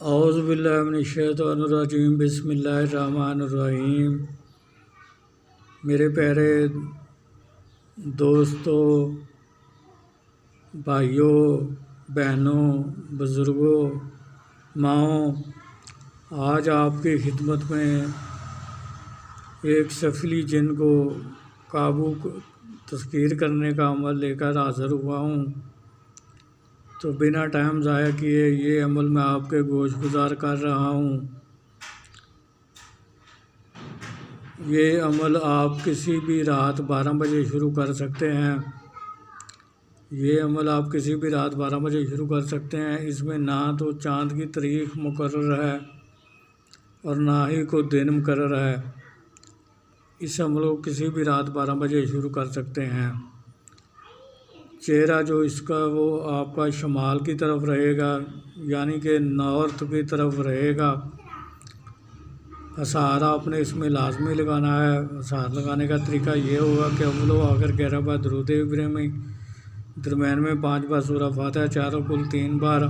اعوذ باللہ من الشیطان الرجیم، بسم اللہ الرحمن الرحیم۔ میرے پیارے دوستوں، بھائیوں، بہنوں، بزرگوں، ماؤں، آج آپ کی خدمت میں ایک سفلی جن کو قابو تسخیر کرنے کا عمل لے کر حاضر ہوا ہوں۔ تو بنا ٹائم ضائع کیے یہ عمل میں آپ کے گوش گزار کر رہا ہوں۔ یہ عمل آپ کسی بھی رات 12 بجے شروع کر سکتے ہیں۔ اس میں نہ تو چاند کی تاریخ مقرر ہے اور نہ ہی کوئی دن مقرر ہے۔ اس عمل کو کسی بھی رات 12 بجے شروع کر سکتے ہیں۔ چہرہ جو اس کا وہ آپ کا شمال کی طرف رہے گا، یعنی کہ نارتھ کی طرف رہے گا۔ سہارا اپنے اس میں لازمی لگانا ہے۔ سہارا لگانے کا طریقہ یہ ہوگا کہ اول و آخر 11 بار درود ابراہیمی، درمیان میں 5 بار سورہ فاتحہ، چاروں کل 3 بار،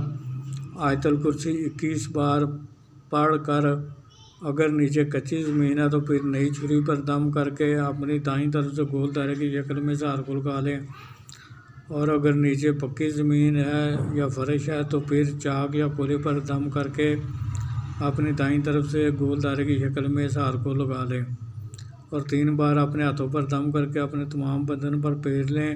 آیت الکرسی 21 بار پڑھ کر، اگر نیچے کچی زمین ہے تو پھر نئی چھری پر دم کر کے اپنی دائیں طرف سے گول دائرے کی شکل میں سہار کو لگا لیں، اور اگر نیچے پکی زمین ہے یا فرش ہے تو پھر چاک یا کولی پر دم کر کے اپنی دائیں طرف سے گول دائرے کی شکل میں سہار کو لگا لیں، اور 3 بار اپنے ہاتھوں پر دم کر کے اپنے تمام بدن پر پھیر لیں،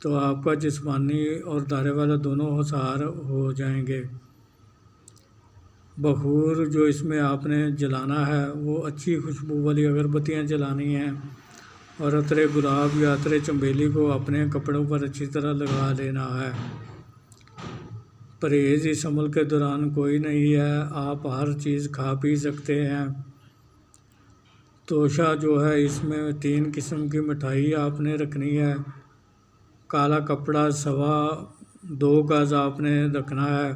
تو آپ کا جسمانی اور دائرے والا دونوں سہار ہو جائیں گے۔ بخور جو اس میں آپ نے جلانا ہے وہ اچھی خوشبو والی اگربتیاں جلانی ہیں، اور عطر گلاب یا عطر چنبیلی کو اپنے کپڑوں پر اچھی طرح لگا لینا ہے۔ پرہیز اس عمل کے دوران کوئی نہیں ہے، آپ ہر چیز کھا پی سکتے ہیں۔ توشہ جو ہے اس میں 3 قسم کی مٹھائی آپ نے رکھنی ہے۔ کالا کپڑا 2.25 گز آپ نے رکھنا ہے۔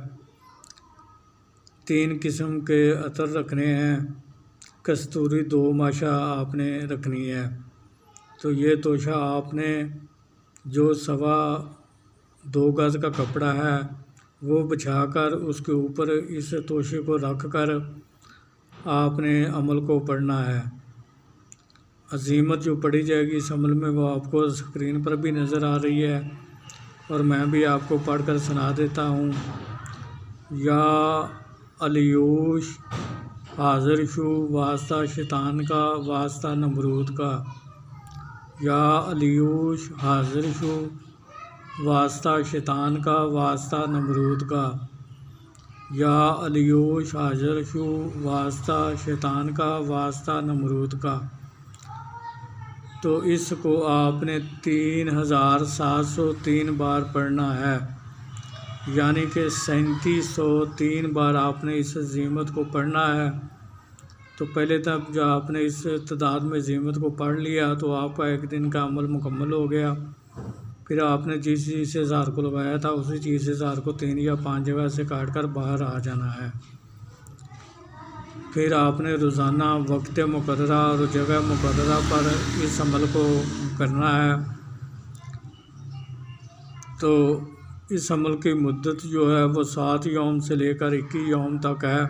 3 قسم کے عطر رکھنے ہیں۔ کستوری 2 ماشا آپ نے رکھنی ہے۔ تو یہ توشہ آپ نے جو 2.25 گز کا کپڑا ہے وہ بچھا کر اس کے اوپر اس توشے کو رکھ کر آپ نے عمل کو پڑھنا ہے۔ عزیمت جو پڑھی جائے گی اس عمل میں وہ آپ کو اسکرین پر بھی نظر آ رہی ہے، اور میں بھی آپ کو پڑھ کر سنا دیتا ہوں۔ یا الیوش حاضر شو واسطہ شیطان کا واسطہ نمرود کا۔ یا الیوش حاضر شو واسطہ شیطان کا واسطہ نمرود کا۔ یا الیوش حاضر شو واسطہ شیطان کا واسطہ نمرود کا۔ تو اس کو آپ نے 3703 بار پڑھنا ہے، یعنی کہ 3703 بار آپ نے اس عزیمت کو پڑھنا ہے۔ تو پہلے تک جو آپ نے اس تعداد میں عزیمت کو پڑھ لیا تو آپ کا ایک دن کا عمل مکمل ہو گیا۔ پھر آپ نے جس چیز سے سہار کو لگایا تھا اسی چیز سے سہار کو 3 یا 5 جگہ سے کاٹ کر باہر آ جانا ہے۔ پھر آپ نے روزانہ وقت مقررہ اور جگہ مقررہ پر اس عمل کو کرنا ہے۔ تو اس عمل کی مدت جو ہے وہ 7 یوم سے لے کر 21 یوم تک ہے۔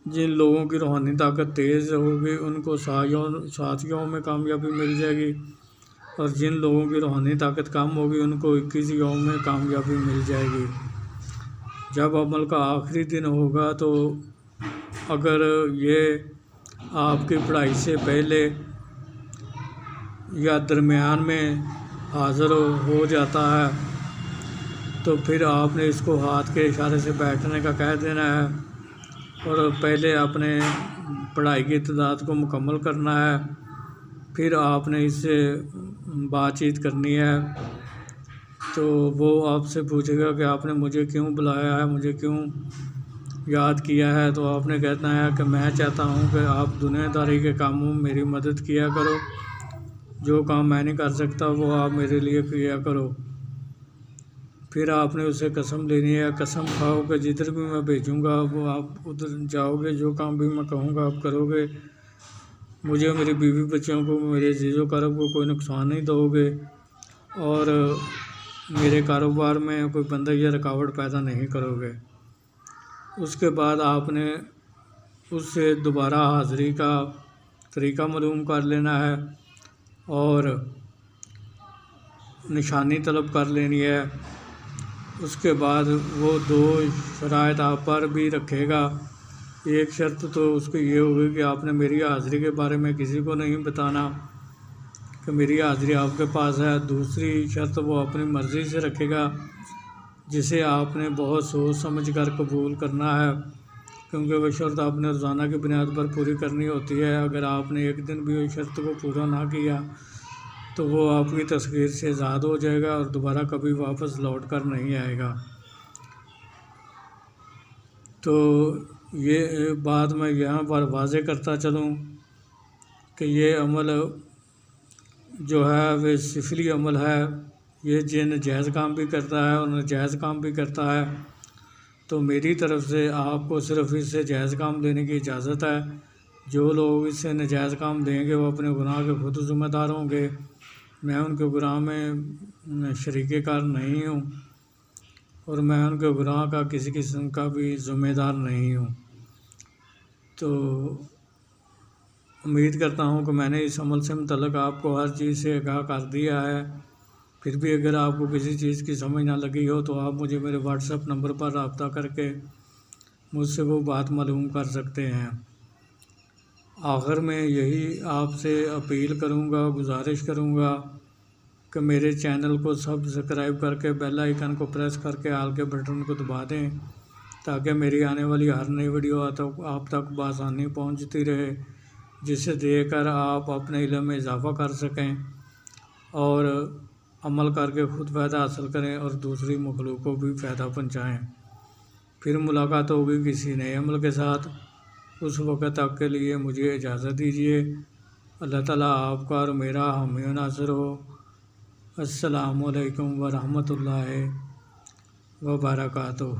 جن لوگوں کی روحانی طاقت تیز ہوگی ان کو 7 یوم میں کامیابی مل جائے گی، اور جن لوگوں کی روحانی طاقت کم ہوگی ان کو 21 یوم میں کامیابی مل جائے گی۔ جب عمل کا آخری دن ہوگا تو اگر یہ آپ کی پڑھائی سے پہلے یا درمیان میں حاضر ہو جاتا ہے تو پھر آپ نے اس کو ہاتھ کے اشارے سے بیٹھنے کا کہہ دینا ہے، اور پہلے اپنے پڑھائی کی تعداد کو مکمل کرنا ہے۔ پھر آپ نے اس سے بات چیت کرنی ہے، تو وہ آپ سے پوچھے گا کہ آپ نے مجھے کیوں بلایا ہے، مجھے کیوں یاد کیا ہے۔ تو آپ نے کہنا ہے کہ میں چاہتا ہوں کہ آپ دنیا داری کے کاموں میں میری مدد کیا کرو، جو کام میں نہیں کر سکتا وہ آپ میرے لیے کیا کرو۔ پھر آپ نے اسے قسم لینی ہے، قسم کھاؤ کہ جدھر بھی میں بھیجوں گا وہ آپ ادھر جاؤ گے، جو کام بھی میں کہوں گا آپ کرو گے، مجھے میری بیوی بچوں کو میرے عزیز و اقارب کو کوئی نقصان نہیں دو گے، اور میرے کاروبار میں کوئی بندہ یا رکاوٹ پیدا نہیں کرو گے۔ اس کے بعد آپ نے اس سے دوبارہ حاضری کا طریقہ معلوم کر لینا ہے اور نشانی طلب کر لینی ہے۔ اس کے بعد وہ 2 شرائط آپ پر بھی رکھے گا۔ ایک شرط تو اس کی یہ ہوگی کہ آپ نے میری حاضری کے بارے میں کسی کو نہیں بتانا کہ میری حاضری آپ کے پاس ہے۔ دوسری شرط وہ اپنی مرضی سے رکھے گا، جسے آپ نے بہت سوچ سمجھ کر قبول کرنا ہے، کیونکہ وہ شرط آپ نے روزانہ کی بنیاد پر پوری کرنی ہوتی ہے۔ اگر آپ نے ایک دن بھی اس شرط کو پورا نہ کیا تو وہ آپ کی تسخیر سے آزاد ہو جائے گا اور دوبارہ کبھی واپس لوٹ کر نہیں آئے گا۔ تو یہ بات میں یہاں پر واضح کرتا چلوں کہ یہ عمل جو ہے وہ سفلی عمل ہے، یہ ناجائز کام بھی کرتا ہے اور ناجائز کام بھی کرتا ہے۔ تو میری طرف سے آپ کو صرف اس سے جائز کام دینے کی اجازت ہے۔ جو لوگ اس سے ناجائز کام دیں گے وہ اپنے گناہ کے خود ذمہ دار ہوں گے۔ میں ان کے گناہ میں شریک کار نہیں ہوں اور میں ان کے گناہ کا کسی قسم کا بھی ذمہ دار نہیں ہوں۔ تو امید کرتا ہوں کہ میں نے اس عمل سے متعلق آپ کو ہر چیز سے آگاہ کر دیا ہے۔ پھر بھی اگر آپ کو کسی چیز کی سمجھ نہ لگی ہو تو آپ مجھے میرے واٹس ایپ نمبر پر رابطہ کر کے مجھ سے وہ بات معلوم کر سکتے ہیں۔ آخر میں یہی آپ سے اپیل کروں گا، گزارش کروں گا کہ میرے چینل کو سبسکرائب کر کے بیل آئیکن کو پریس کر کے آل کے بٹن کو دبا دیں، تاکہ میری آنے والی ہر نئی ویڈیو آپ تک بآسانی پہنچتی رہے، جسے دیکھ کر آپ اپنے علم میں اضافہ کر سکیں اور عمل کر کے خود فائدہ حاصل کریں اور دوسری مخلوق کو بھی فائدہ پہنچائیں۔ پھر ملاقات ہوگی کسی نئے عمل کے ساتھ۔ اس وقت تک کے لیے مجھے اجازت دیجیے۔ اللہ تعالیٰ آپ کا اور میرا حامی و ناصر ہو۔ السلام علیکم ورحمۃ اللہ وبرکاتہ۔